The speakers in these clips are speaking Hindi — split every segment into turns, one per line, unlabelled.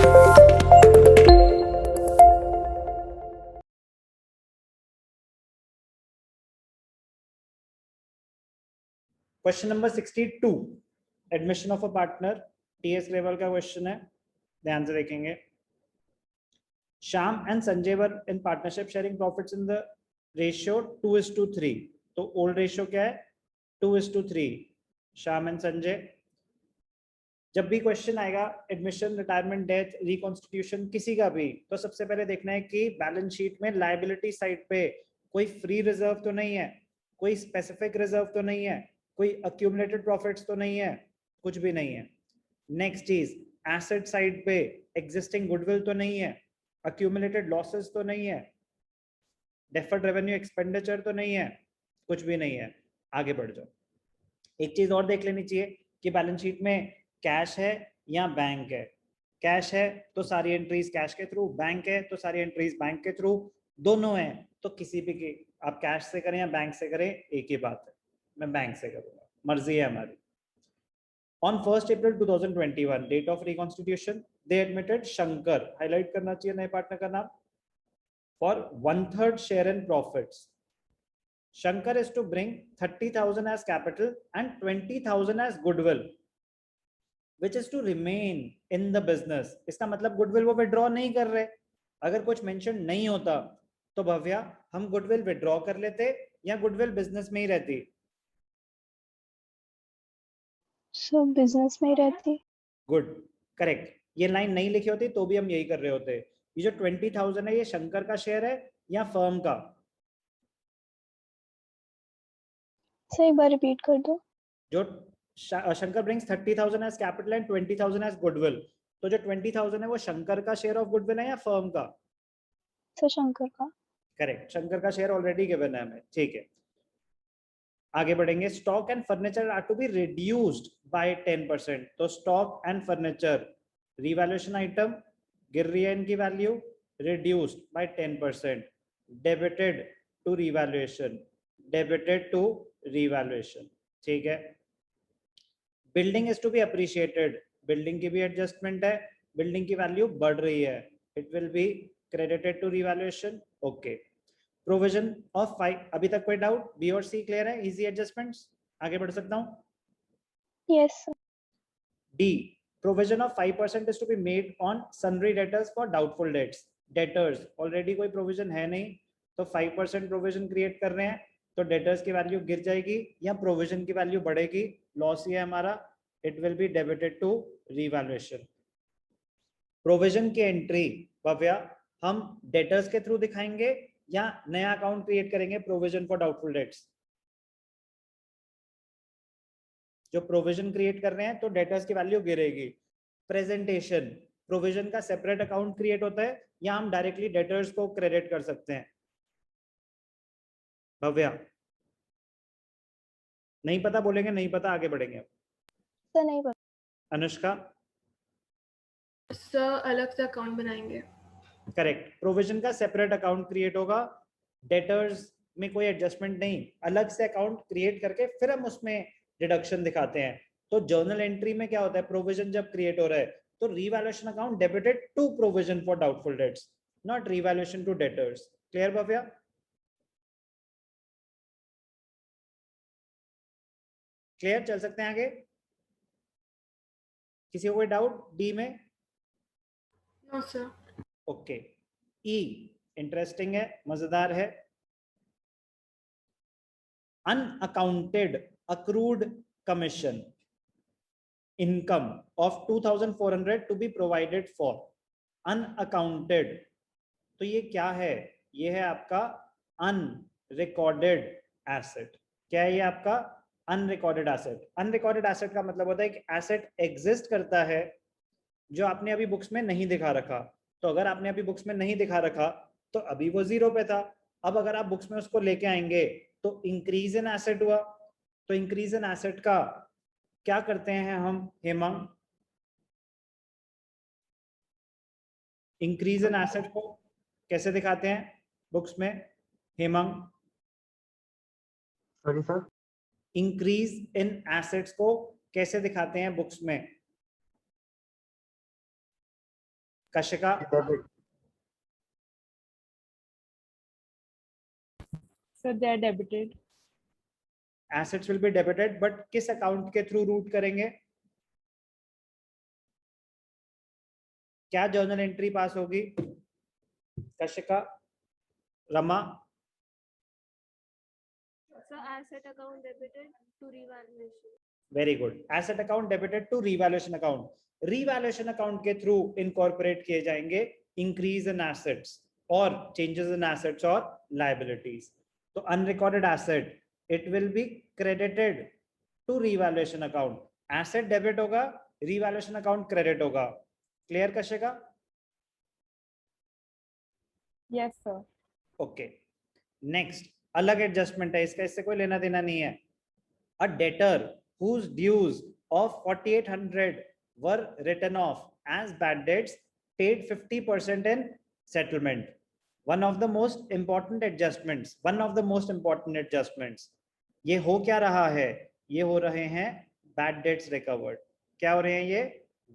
Question number 62, admission of a partner, TS level का क्वेश्चन है, ध्यान से देखेंगे। Shyam and Sanjay were in partnership sharing profits in the ratio 2:3। तो ओल्ड रेशियो क्या है? 2:3। श्याम एंड संजय। जब भी क्वेश्चन आएगा एडमिशन, रिटायरमेंट, डेथ, रिकॉन्स्टिट्यूशन, किसी का भी, तो सबसे पहले देखना है कि बैलेंस शीट में लायबिलिटी साइड पे कोई फ्री रिजर्व तो नहीं है, कोई स्पेसिफिक रिजर्व तो नहीं है, कोई अक्यूमुलेटेड प्रॉफिट्स तो नहीं है, कुछ भी नहीं है। नेक्स्ट चीज, एसेट साइड पे एग्जिस्टिंग गुडविल तो नहीं है, अक्यूमुलेटेड लॉसेस तो नहीं है, डेफर्ड रेवेन्यू एक्सपेंडिचर तो नहीं है, कुछ भी नहीं है। आगे बढ़ जाओ। एक चीज और देख लेनी चाहिए कि बैलेंस शीट में कैश है या बैंक है। कैश है तो सारी एंट्रीज कैश के थ्रू, बैंक है तो सारी एंट्रीज बैंक के थ्रू, दोनों है तो किसी भी की आप कैश से करें या बैंक से करें एक ही बात है। मैं बैंक से करूंगा, मर्जी है हमारी। On 1st April 2021, date of reconstitution, they admitted Shankar, highlight करना चाहिए नए पार्टनर का नाम, for 1/3 share in profits. Shankar is to bring 30,000 as capital and 20,000 as goodwill, which is to remain in the business. इसका मतलब गुडविल वो विड्रॉ नहीं कर रहे। अगर कुछ मेंशन नहीं होता तो भव्या हम गुडविल विड्रॉ कर लेते या गुडविल बिजनेस में ही रहती?
सब बिजनेस में ही रहती।
Good, correct. ये लाइन नहीं लिखी होती तो भी हम यही कर रहे होते। ये जो 20,000 है ये शंकर का शेयर है या फर्म का?
सही बार रिपीट कर दो।
जो Shankar brings 30,000 as capital and 20,000 as goodwill, तो जो 20,000 है वो शंकर का शेयर ऑफ गुडविल है या फर्म का?
सर शंकर का।
करेक्ट, शंकर का शेयर ऑलरेडी गिवन है हमें, ठीक है। आगे बढ़ेंगे। Stock and furniture are to be reduced by 10%। तो stock and furniture revaluation item, गिर रही है इनकी value, reduced by 10%, debited to revaluation, debited to revaluation, ठीक है। Building is to be appreciated, building की भी एडजस्टमेंट है, बिल्डिंग की वैल्यू बढ़ रही है, it will be credited to revaluation, okay. Provision of 5, अभी तक कोई डाउट? बी और सी क्लियर है, इजी एडजस्टमेंट्स, आगे बढ़ सकता हूं?
Yes sir.
D, provision of 5% is to be made on sundry debtors for doubtful debts. Debtors already कोई प्रोविजन है नहीं, तो 5% प्रोविजन क्रिएट कर रहे हैं, तो डेटर्स की वैल्यू गिर जाएगी या प्रोविजन की वैल्यू बढ़ेगी? लॉस ये है हमारा, it will be debited to revaluation. Provision की एंट्री भव्या हम डेटर्स के थ्रू दिखाएंगे या नया अकाउंट क्रिएट करेंगे प्रोविजन फॉर डाउटफुल डेट्स? जो प्रोविजन क्रिएट कर रहे हैं तो डेटर्स की वैल्यू गिरेगी। प्रेजेंटेशन, प्रोविजन का सेपरेट अकाउंट क्रिएट होता है या हम डायरेक्टली डेटर्स को क्रेडिट कर सकते हैं? भव्या नहीं पता बोलेंगे, नहीं पता, आगे बढ़ेंगे।
सर नहीं पता।
अनुष्का?
सर अलग से अकाउंट बनाएंगे।
करेक्ट, प्रोविजन का सेपरेट अकाउंट क्रिएट होगा, डेटर्स में कोई एडजस्टमेंट नहीं, अलग से अकाउंट क्रिएट करके फिर हम उसमें डिडक्शन दिखाते हैं। तो जर्नल एंट्री में क्या होता है, प्रोविजन जब क्रिएट हो रहा है तो revaluation account debited to provision for doubtful debts, not revaluation to debtors. Clear Bhavya? Clear, चल सकते हैं आगे? किसी को कोई डाउट डी में?
No sir.
Okay. E interesting है, मजेदार है। Unaccounted accrued commission income of 2,400 to be provided for, unaccounted, तो ये क्या है? ये है आपका अनरिकॉर्डेड एसेट। क्या है ये आपका? Unrecorded asset. अनरिकॉर्डेड एसेट का मतलब होता है कि एसेट एग्जिस्ट करता है जो आपने अभी बुक्स में नहीं दिखा रखा। तो अगर आपने अभी बुक्स में नहीं दिखा रखा तो अभी वो जीरो पे था, अब अगर आप बुक्स में उसको लेके आएंगे तो इंक्रीज इन एसेट हुआ। तो इंक्रीज इन एसेट का क्या करते हैं हम हेमंत? इंक्रीज इन एसेट को कैसे दिखाते हैं बुक्स में Hemant?
Sorry sir,
increase in assets को कैसे दिखाते हैं बुक्स में? Kashika,
So they are debited.
assets will be debited, but किस अकाउंट के थ्रू रूट करेंगे? क्या जर्नल एंट्री पास होगी? Kashika, Rama,
So asset account debited to revaluation.
Very good. Asset account debited to revaluation account. Revaluation account के थ्रू इनकॉर्पोरेट किए जाएंगे इंक्रीज इन एसेट्स और चेंजेस इन एसेट्स और लायबिलिटीज. तो unrecorded asset it will be credited to revaluation account. Asset debit होगा, रीवैल्यूएशन अकाउंट क्रेडिट होगा. क्लियर कशेगा?
Yes, sir.
ओके. नेक्स्ट अलग एडजस्टमेंट है इसका, इससे कोई लेना देना नहीं है. A debtor whose dues of 4800 were written off as bad debts paid 50% in settlement. One of the most important adjustments. ये हो क्या रहा है? ये हो रहे हैं bad debts recovered. क्या हो रहे हैं ये?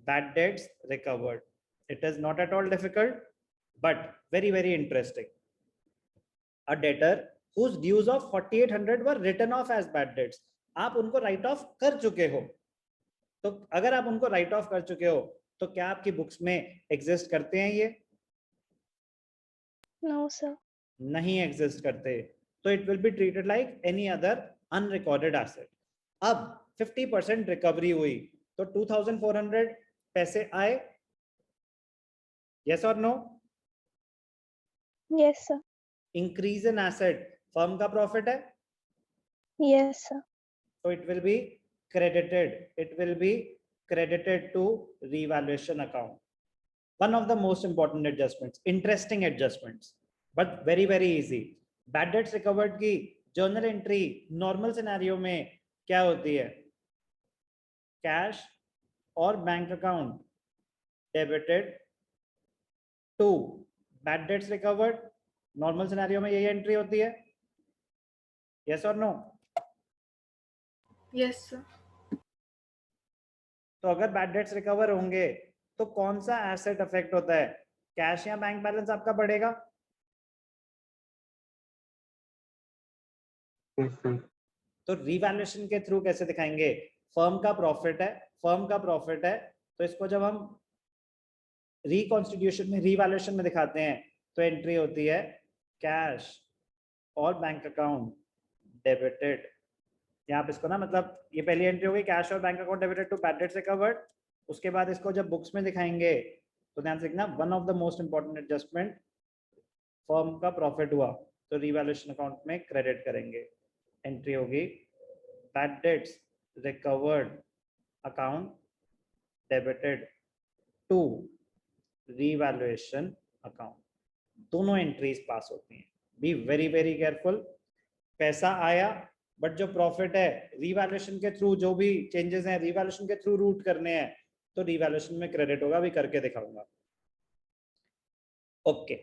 Bad debts recovered. It is not at all difficult, but very, very interesting. A debtor whose dues of 4800 were written off as bad debts. आप उनको राइट ऑफ कर चुके हो. तो अगर आप उनको राइट ऑफ कर चुके हो तो क्या आपकी बुक्स में एग्जिस्ट करते हैं ये?
No, sir.
नहीं एग्जिस्ट करते. तो it will be treated like any other unrecorded asset. अब 50% रिकवरी हुई तो 2400 पैसे आए. यस और no?
Yes, sir.
Increase in asset firm का प्रॉफिट है,
Yes, sir.
so it will be credited to revaluation account. One of the most important adjustments, interesting adjustments, but very, very easy. Bad debts recovered की journal entry normal scenario में क्या होती है? Cash और bank account debited to bad debts recovered. Normal scenario में यही entry होती है. Yes or no?
Yes, sir.
तो अगर बैड डेट्स रिकवर होंगे तो कौन सा एसेट अफेक्ट होता है? कैश या बैंक बैलेंस आपका बढ़ेगा? तो रिवैल्यूएशन के थ्रू कैसे दिखाएंगे? फर्म का प्रॉफिट है, तो इसको जब हम रिकॉन्स्टिट्यूशन में रिवैल्यूएशन में दिखाते हैं तो एंट्री होती है कैश और बैंक अकाउंट डेबिटेड. यहाँ पे इसको ना मतलब ये पहली एंट्री हो गई, कैश और bank account debited to bad debts recovered. उसके बाद इसको जब बुक्स में दिखाएंगे तो ध्यान से देखना, one of the most important adjustment, firm का प्रॉफिट हुआ तो रिवैल्यूएशन अकाउंट में क्रेडिट करेंगे. एंट्री होगी bad debts recovered account debited to revaluation account. दोनों एंट्रीज पास होती हैं. Be very very careful. पैसा आया बट जो प्रॉफिट है रिवैल्यूएशन के थ्रू, जो भी चेंजेस हैं रिवैल्यूएशन के थ्रू रूट करने हैं तो रिवैल्यूएशन में क्रेडिट होगा. अभी करके दिखाऊंगा. ओके.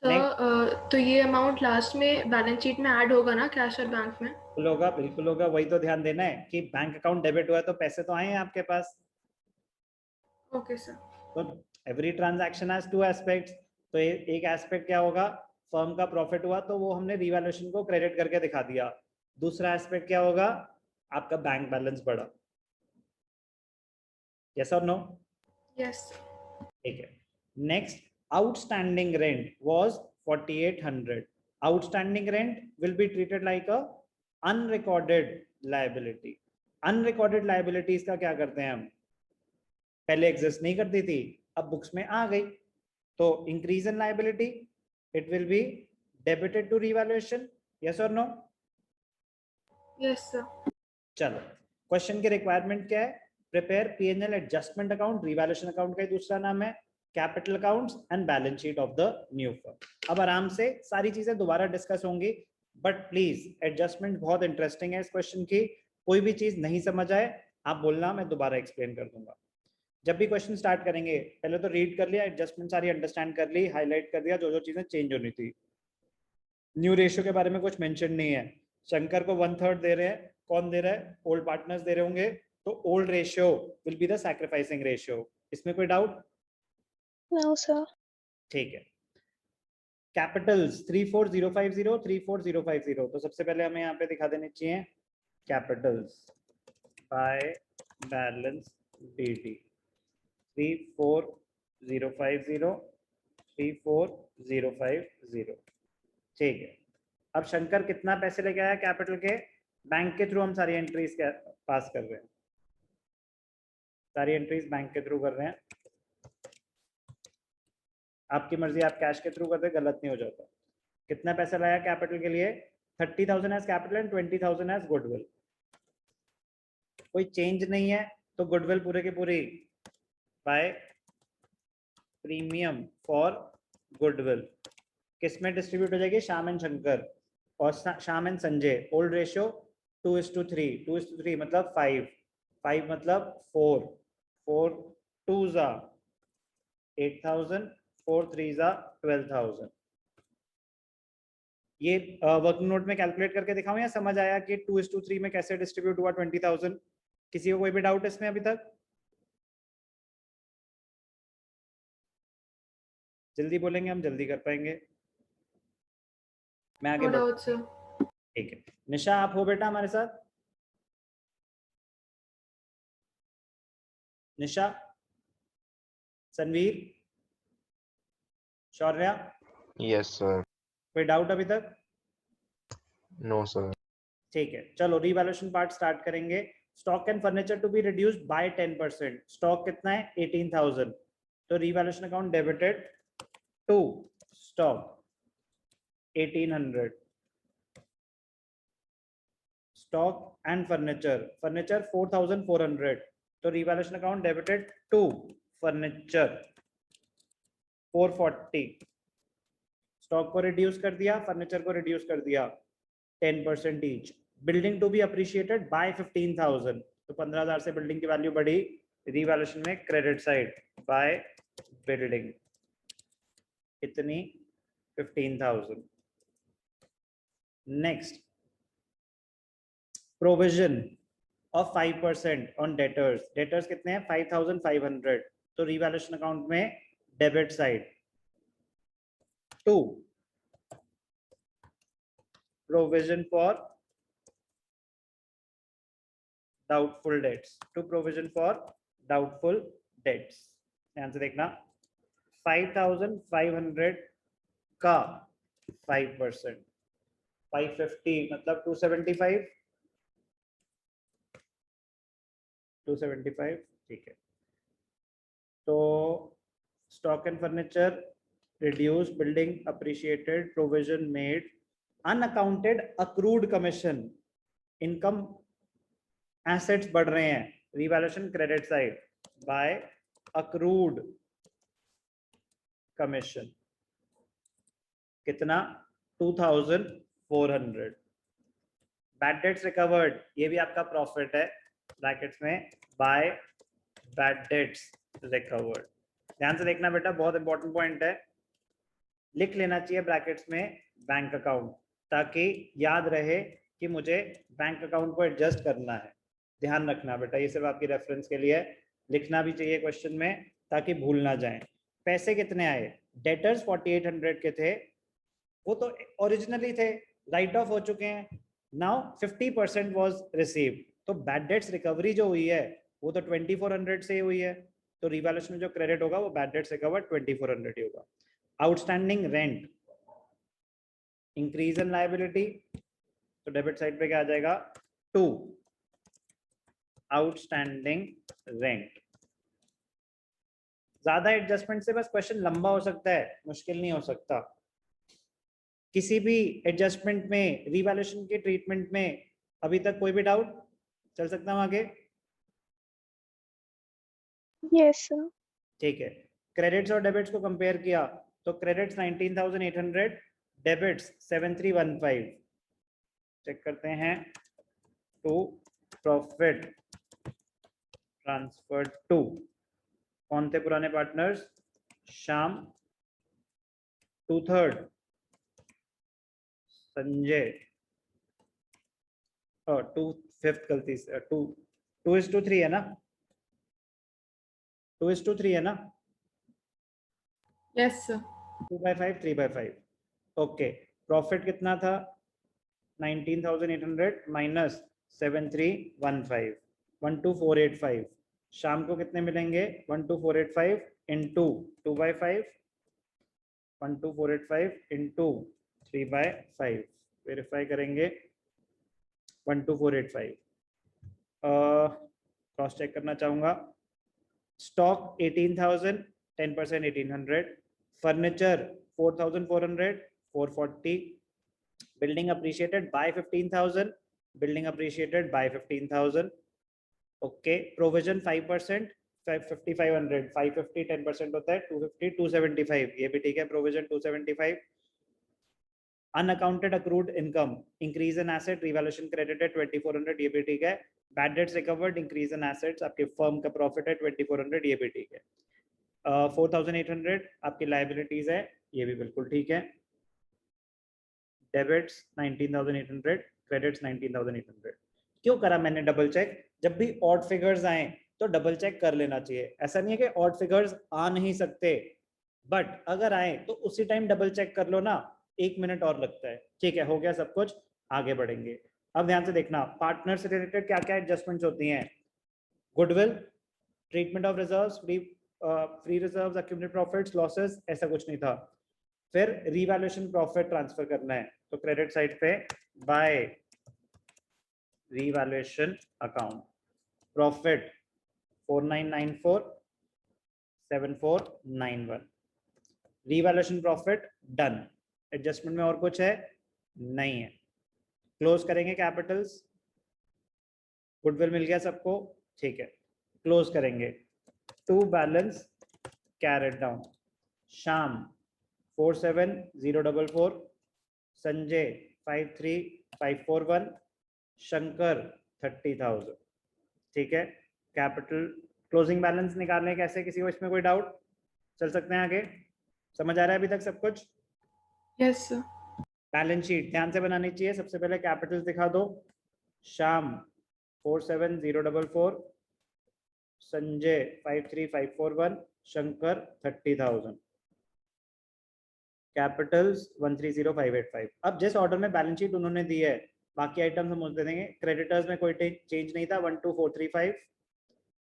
तो ये अमाउंट लास्ट में बैलेंस शीट में ऐड होगा ना, कैश और बैंक में?
बिल्कुल होगा. वही तो ध्यान देना है कि बैंक अकाउंट डेबिट हुआ है तो पैसे तो आए हैं आपके पास.
Okay sir.
तो every transaction has two aspects. तो एक एस्पेक्ट क्या होगा? फर्म का प्रॉफिट हुआ तो वो हमने रिवैल्यूएशन को क्रेडिट करके दिखा दिया. दूसरा एस्पेक्ट क्या होगा? आपका बैंक बैलेंस बढ़ा. यस और नो?
यस.
ठीक है. Next, outstanding rent was 4800. Outstanding rent will be treated like a unrecorded liability. Unrecorded liabilities का क्या करते हैं हम? पहले एग्जिस्ट नहीं करती थी, अब बुक्स में आ गई तो increase in liability, it will be debited to revaluation. Yes और नो?
Yes sir.
चलो, क्वेश्चन की रिक्वायरमेंट क्या है? Prepare PNL adjustment account. Revaluation account का दूसरा नाम है capital accounts and balance sheet of the new firm. अब आराम से सारी चीजें दोबारा डिस्कस होंगी, बट प्लीज एडजस्टमेंट बहुत इंटरेस्टिंग है इस क्वेश्चन की. कोई भी चीज नहीं समझ आए आप बोलना, मैं दोबारा एक्सप्लेन कर दूंगा. जब भी क्वेश्चन स्टार्ट करेंगे पहले तो रीड कर लिया, एडजस्टमेंट सारी अंडरस्टैंड कर ली, हाईलाइट कर दिया जो जो चीजें चेंज होनी थी. न्यू रेशियो के बारे में कुछ मेंशन नहीं है. शंकर को 1/3 दे रहे हैं. कौन दे रहा है? ओल्ड पार्टनर्स दे रहे होंगे. तो old ratio will be the sacrificing ratio. इसमें कोई डाउट?
No, sir.
ठीक है। कैपिटल्स 34050 34050, तो सबसे पहले हमें यहाँ पे दिखा देने चाहिए कैपिटल्स बाय बैलेंस dt 34050 34050। ठीक है। अब शंकर कितना पैसे लेके आया कैपिटल के? बैंक के थ्रू हम सारी एंट्रीज पास कर रहे हैं, सारी एंट्रीज बैंक के थ्रू कर रहे हैं। आपकी मर्जी, आप कैश के थ्रू करते, गलत नहीं हो जाता। कितना पैसा लाया कैपिटल के लिए? 30,000 as capital and 20,000 as goodwill. कोई चेंज नहीं है तो गुडविल पूरे के पूरी बाय प्रीमियम फॉर गुडविल किस में डिस्ट्रीब्यूट हो जाएगी? श्याम एंड शंकर और Shyam and Sanjay. Old ratio 2:3, 2:3 मतलब 5, 5 मतलब 4, 4 2s are 8,000, 4 3s are 12,000। ये वर्किंग नोट में कैलकुलेट करके दिखाऊं या समझ आया कि 2:3 में कैसे डिस्ट्रीब्यूट हुआ 20,000? किसी को कोई भी डाउट इसमें अभी तक? जल्दी बोलेंगे, हम जल्दी कर पाएंगे। मैं आगे
नो डाउट सर।
ठीक है। निशा आप हो बेटा हमारे साथ? Nisha, Sanveer, Shaurya,
yes sir.
कोई डाउट अभी तक?
No sir.
ठीक है, चलो रिवैल्यूएशन पार्ट स्टार्ट करेंगे। Stock and furniture to be reduced by 10%। Stock कितना है? 18,000। तो revaluation account debited to stock 1800। Stock and furniture, furniture 4,400, तो revaluation account debited to furniture 440। Stock को रिड्यूस कर दिया, फर्नीचर को रिड्यूस कर दिया 10% each. Building to be appreciated bye 15,000, तो 15,000 से बिल्डिंग की वैल्यू बढ़ी। रिवैल्यूएशन में क्रेडिट साइड बाय बिल्डिंग इतनी 15,000। Next, provision of 5% on debtors. Debtors कितने हैं? 5,500, तो रिवैल्यूएशन अकाउंट में debit side to provision for doubtful debts, to provision for doubtful debts. ध्यान से देखना, 5,500 का 5%, 550 मतलब 275, 275। ठीक है, तो stock and furniture reduce, building appreciated, provision made, unaccounted accrued commission, income assets बढ़ रहे हैं, revaluation credit side by accrued commission कितना? 2,400। बैड डेट्स रिकवर्ड, ये भी आपका प्रॉफिट है, ब्रैकेट्स में बाय बैड डेट्स रिकवर्ड। ध्यान से देखना बेटा, बहुत इंपॉर्टेंट पॉइंट है, लिख लेना चाहिए ब्रैकेट्स में बैंक अकाउंट, ताकि याद रहे कि मुझे बैंक अकाउंट को एडजस्ट करना है। ध्यान रखना बेटा, ये सिर्फ आपकी रेफरेंस के लिए, लिखना भी चाहिए क्वेश्चन में ताकि भूल ना जाए। पैसे कितने आए? डेटर्स 4,800 के थे, वो तो ओरिजिनली थे, राइट ऑफ हो चुके हैं। नाउ 50% वाज रिसीव्ड, तो बैड डेट्स रिकवरी जो हुई है वो तो 2,400 से हुई है, तो रिवैल्यूएशन में जो क्रेडिट होगा वो बैड डेट्स रिकवर्ड 2,400 ही होगा। Outstanding rent, increase in liability, तो डेबिट साइड पे क्या आ जाएगा? To outstanding rent. ज्यादा एडजस्टमेंट से बस क्वेश्चन लंबा हो सकता है, मुश्किल नहीं हो सकता। किसी भी एडजस्टमेंट में, रिवैल्यूएशन के ट्रीटमेंट में अभी तक कोई भी डाउट? चल सकता हूं आगे?
Yes, sir.
ठीक है, क्रेडिट्स और डेबिट्स को कंपेयर किया तो क्रेडिट्स 19,800, डेबिट्स 7,315। चेक करते हैं, टू प्रॉफिट ट्रांसफर टू, कौन थे पुराने पार्टनर्स? श्याम 2/3, संजय और 2/5 गलती से 2:3 है ना? 2:3 है ना?
Yes, sir.
2/5, 3/5. ओके, प्रॉफिट कितना था? 19,800 माइनस 7,315, 12,485. शाम को कितने मिलेंगे? 12,485 इंटू 2/5, 12,485 इंटू 3/5. वेरीफाई करेंगे 12,485. क्रॉस चेक करना चाहूँगा. Stock 18,000, 10% 1,800. Furniture 4,400, 440. Building appreciated by 15,000. Building appreciated by 15,000. Okay. Provision 5%, 5,500. 550 10% होता है 250, 275. ये भी ठीक है. Provision 275. Unaccounted accrued income, increase in asset, revaluation credited 2,400. ये भी ठीक है. Bad debts recovered, increase in assets. आपके firm का profit है 2,400. ये भी ठीक है. 4,800 आपकी liabilities है. ये भी बिल्कुल ठीक है. Debits 19,800, credits 19,800. क्यों करा मैंने डबल चेक? जब भी ऑड फिगर्स आए तो डबल चेक कर लेना चाहिए. ऐसा नहीं है कि ऑड फिगर्स आ नहीं सकते, बट अगर आए तो उसी टाइम डबल चेक कर लो ना. 1 मिनट और लगता है. ठीक है, हो गया सब कुछ. आगे बढ़ेंगे. अब ध्यान से देखना, पार्टनर से रिलेटेड क्या क्या एडजस्टमेंट्स होती हैं. Goodwill, treatment of reserves, free reserves, accumulated profits, losses, ऐसा कुछ नहीं था. फिर रीवैल्यूएशन प्रॉफिट ट्रांसफर करना है, तो क्रेडिट साइड पे by revaluation account profit 4994 7491. Revaluation profit done. Adjustment में और कुछ है? नहीं है. क्लोज करेंगे कैपिटल्स. गुडविल मिल गया सबको, ठीक है. क्लोज करेंगे. To balance carried down. Shyam 47,044, Sanjay 53,541, Shankar 30,000. ठीक है. कैपिटल क्लोजिंग बैलेंस निकालने कैसे? किसी को इसमें कोई डाउट? चल सकते हैं आगे. समझ आ रहा है अभी तक सब कुछ?
Yes, sir.
बैलेंस शीट ध्यान से बनानी चाहिए. सबसे पहले कैपिटल्स दिखा दो. शाम 47,044, संजय 53,541, शंकर 30,000. कैपिटल्स 130,585. अब जिस ऑर्डर में बैलेंस शीट उन्होंने दी है, बाकी आइटम्स हम उससे देंगे. क्रेडिटर्स में कोई चेंज नहीं था. 12,435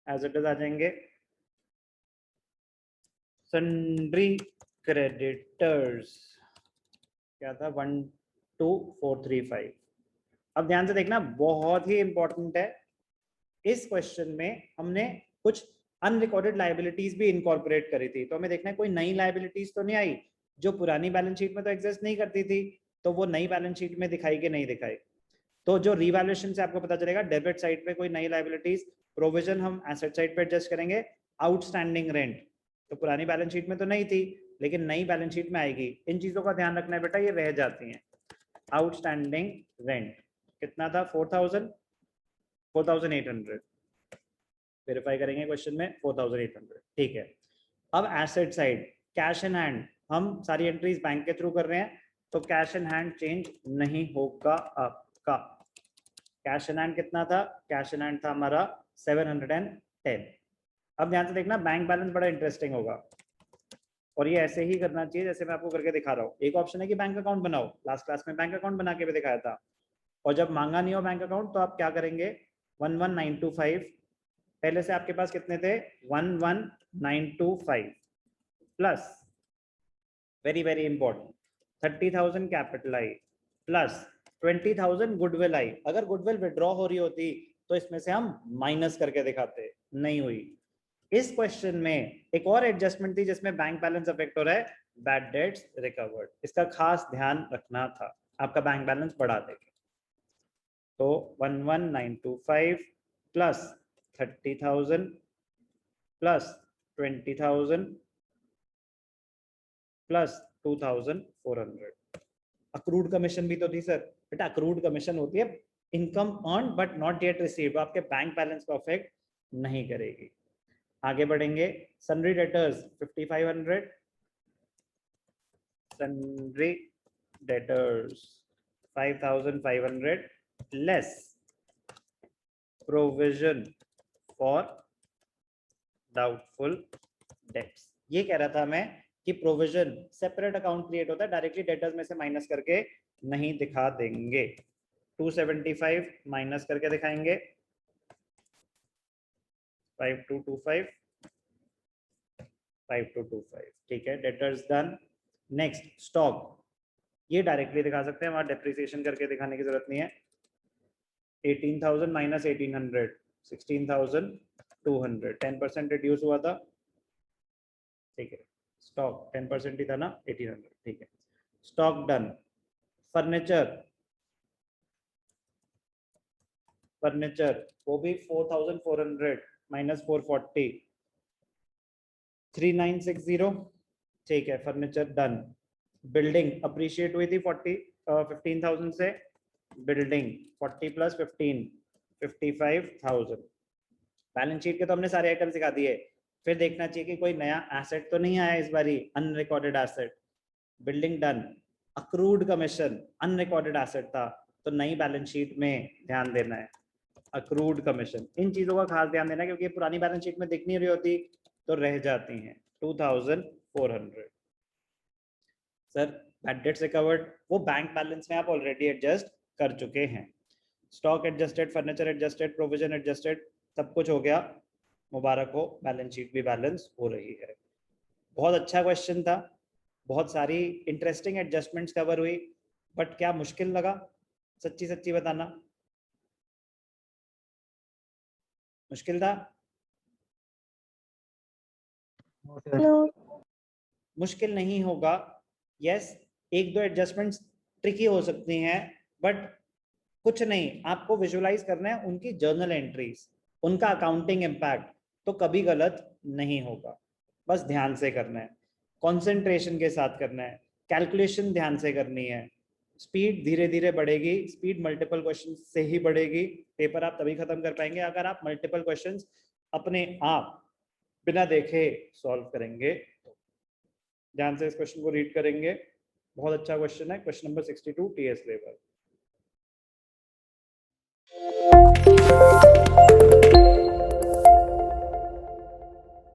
एज इट इज आ जाएंगे. सन्ड्री क्रेडिटर्स क्या था? 12,435. अब ध्यान से देखना, बहुत ही इंपॉर्टेंट है. इस क्वेश्चन में हमने कुछ अनरिकॉर्डेड लायबिलिटीज भी इनकॉर्पोरेट करी थी, तो हमें देखना है कोई नई लायबिलिटीज तो नहीं आई जो पुरानी बैलेंस शीट में तो एग्जिस्ट नहीं करती थी, तो वो नई बैलेंस शीट में दिखाई कि नहीं दिखाई. तो जो रिवैल्यूएशन से आपको पता चलेगा डेबिट साइड पे कोई नई लायबिलिटीज. प्रोविजन हम एसेट साइड पे एडजस्ट करेंगे. आउटस्टैंडिंग रेंट तो पुरानी बैलेंस शीट में तो नहीं थी, लेकिन नई बैलेंस शीट में आएगी. इन चीजों का ध्यान रखना है बेटा, ये रह जाती हैं. आउटस्टैंडिंग रेंट कितना था? 4,000, 4,800. वेरीफाई करेंगे क्वेश्चन में 4,800. ठीक है. अब asset side, cash in hand, हम सारी एंट्रीज बैंक के थ्रू कर रहे हैं, तो कैश इन हैंड चेंज नहीं होगा आपका. कैश इन हैंड कितना था? कैश इन हैंड था हमारा 710. अब ध्यान से देखना, बैंक बैलेंस बड़ा इंटरेस्टिंग होगा और ये ऐसे ही करना चाहिए जैसे मैं आपको करके दिखा रहा हूँ. एक ऑप्शन है कि बैंक अकाउंट बनाओ. लास्ट क्लास में बैंक अकाउंट बना के भी दिखाया था. और जब मांगा नहीं हो बैंक अकाउंट तो आप क्या करेंगे? 11,925. पहले से आपके पास कितने थे? 11,925 plus very very important 30,000 capital आई प्लस 20,000 गुडविल आई. अगर गुडविल विड्रॉ हो रही होती तो इसमें से हम माइनस करके दिखाते, नहीं हुई. इस क्वेश्चन में एक और एडजस्टमेंट थी जिसमें बैंक बैलेंस अफेक्ट हो रहा है, बैड डेट्स रिकवर्ड. इसका खास ध्यान रखना था, आपका बैंक बैलेंस बढ़ा देंगे. तो 11,925 plus 30,000 plus 20,000 plus 2,400. Accrued commission भी तो थी सर. बेटा अक्रूड कमीशन होती है income earn but not yet received, आपके बैंक बैलेंस को अफेक्ट नहीं करेगी. आगे बढ़ेंगे. Sundry debtors 5,500. Sundry debtors 5,500 less provision for doubtful dates. ये कह रहा था मैं कि प्रोविजन सेपरेट अकाउंट क्रिएट होता है, डायरेक्टली डेटर्स में से माइनस करके नहीं दिखा देंगे। 275 माइनस करके दिखाएंगे, 5225 5225, ठीक है, डेटर्स डन। नेक्स्ट स्टॉक, ये डायरेक्टली दिखा सकते हैं, वहां डेप्रिसिएशन करके दिखाने की जरूरत नहीं है। 18,000 माइनस 1800, 16,200, 10% रिड्यूस हुआ था, ठीक है। स्टॉक 10% ही था ना, 1800, ठीक है। Stock done. फर्नीचर, फर्नीचर वो भी 4,400 माइनस 440, 3960, ठीक है, फर्नीचर डन। बिल्डिंग अप्रिशिएट हुई थी 15,000 से, बिल्डिंग 40 प्लस 15, 55,000। बैलेंस शीट के तो हमने सारे आइटम सिखा दिए, फिर देखना चाहिए कि कोई नया एसेट तो नहीं आया इस बारी, unrecorded asset. Building done. Accrued commission unrecorded asset था, तो नई बैलेंस शीट में ध्यान देना है, अक्रूड कमीशन। इन चीजों का खास ध्यान देना है, क्योंकि पुरानी बैलेंस शीट में दिख नहीं रही होती तो रह जाती हैं। 2,400। सर बैड डेट से कवर्ड, वो बैंक बैलेंस में आप ऑलरेडी एडजस्ट कर चुके हैं। Stock adjusted, furniture adjusted, provision adjusted, सब कुछ हो गया। मुबारक हो, बैलेंस शीट भी बैलेंस हो रही है। बहुत अच्छा क्वेश्चन था, बहुत सारी इंटरेस्टिंग एडजस्टमेंट्स कवर हुई, बट क्या मुश्किल लगा? सच्ची सच्ची बताना, मुश्किल था?
No.
मुश्किल नहीं होगा। यस, एक दो एडजस्टमेंट्स ट्रिकी हो सकती हैं, बट कुछ नहीं, आपको विजुअलाइज करना है उनकी जर्नल एंट्रीज, उनका अकाउंटिंग इम्पैक्ट, तो कभी गलत नहीं होगा। बस ध्यान से करना है, कंसंट्रेशन के साथ करना है, कैलकुलेशन ध्यान से करनी है। स्पीड धीरे धीरे बढ़ेगी, स्पीड मल्टीपल क्वेश्चन से ही बढ़ेगी। पेपर आप तभी खत्म कर पाएंगे अगर आप मल्टीपल क्वेश्चंस अपने आप बिना देखे सॉल्व करेंगे। ध्यान से इस क्वेश्चन को रीड करेंगे, बहुत अच्छा क्वेश्चन है, क्वेश्चन नंबर 62 टीएस लेवल।